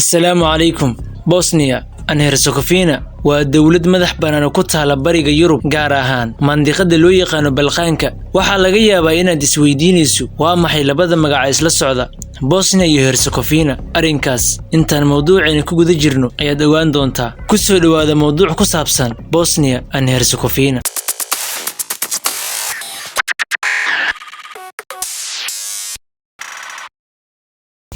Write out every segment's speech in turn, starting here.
السلام عليكم. بوسنيا and Herzegovina waa dawlad madax banaan ku taala bariga Yurub gaar ahaan mandiqada loo yaqaan Balqaanka. Waxa laga yaabaa inaad isweydiinayso waa maxay labada magac isla socda Bosnia iyo Herzegovina. Arinkaas intaan mowduuceen ku guda jirno ayaad ogaan doontaa. Ku soo dhawaada mowduuc ku saabsan Bosnia and Herzegovina.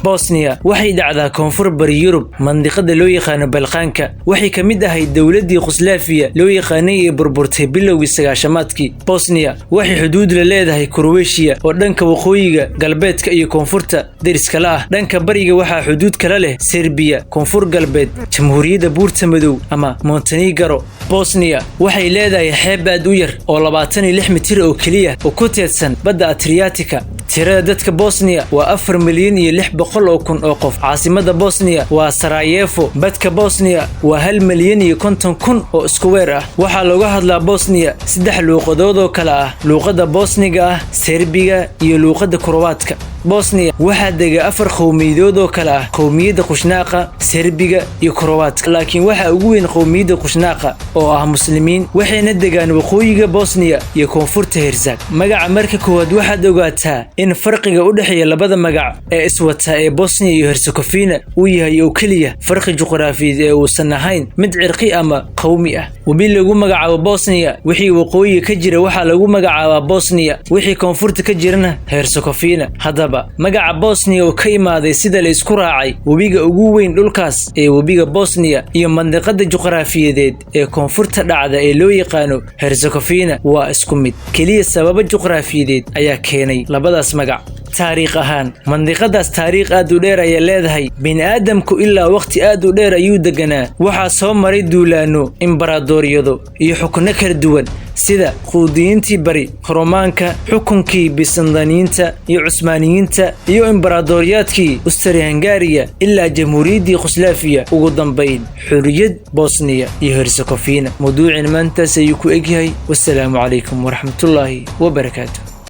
Bosnia waxay dhacdaa koonfur bari Yurub mandiqada loo yaqaan Balqaanka. Waxay ka mid ahayd dawladii Yugoslaafiya loo yaqaanay ee burburtay bilowgii 90-maadkii. Bosnia waxay xuduud la leedahay Croatia oo dhanka waqooyiga, galbeedka iyo koonfurta deriska la ah. Dhanka bariga waxaa xuduud kala leh Serbia, koonfur galbeed, Jamhuuriyadda Buurta Madow ama Montenegro. Bosnia waxay leedahay xeeb aad u yar oo 26 mitir oo kaliya oo ku teedsan badda Adriatica. tirada dadka Bosnia waa 4,600,000 oo qof. Caasimada Bosnia waa Sarajevo. Badka Bosnia waa 1,050,000 oo iskuweer ah. Waxaa lagu hadlaa Bosnia 3 luuqadood oo kala ah: luuqadda Bosniga ah, Serbiga iyo luuqadda Kroatka. Bosnia waxaa dega 4 qowmiyadood oo kala ah: qowmiyadda Kushnaaqa, Serbiga iyo Kroatka. Laakiin waxa ugu weyn qowmiyadda Kushnaaqa oo ah muslimiin, waxayna degaan waqooyiga Bosnia iyo koonfurta Herzeg. Magaca marka koowaad waxaad ogaataa in farqiga u dhaxeeya labada magac ee iswata ee Bosnia iyo Herzegovina uu yahay oo kaliya farqi juqraafiyeed ee uusan ahayn mid cirqi ama qowmi ah. Wabi lagu magacaabo Bosnia wixii waqooyiga ka jira waxaa lagu magacaabaa Bosnia, wixii koonfurta ka jirana Herzegovina. Haddaba magaca Bosnia oo ka imaaday sida la isku raacay wabiga ugu weyn dhulkaas ee wabiga Bosnia iyo mandiqada juqraafiyeed ee koonfurta dhacda ee loo yaqaano Herzegovina waa isku mid. Kaliya sabab juqraafiyeed ayaa keenay labadaas magac. taariikh ahaan mandiqadaas taariikh aad u dheer ay leedahay. bini'aadamku ilaa waqti aad u dheer ayuu deganaa. waxaa soo maray duulaano, imbaradoriyado iyo xukunno kala duwan sida Quudiyiintii bari, Roomaanka, xukunkii Byzantiniyiinta iyo Cusmaaniyiinta iyo imbaradoriyaadkii Austria-Hungariya ilaa Jamhuuriyaddii Yugoslaafiya. ugu dambeyn xurriyad Bosnia iyo Herzegovina. mowduucin maanta ayuu ku egyahay. wassalaamu calaykum waraxmatullaahi wabarakaatuh.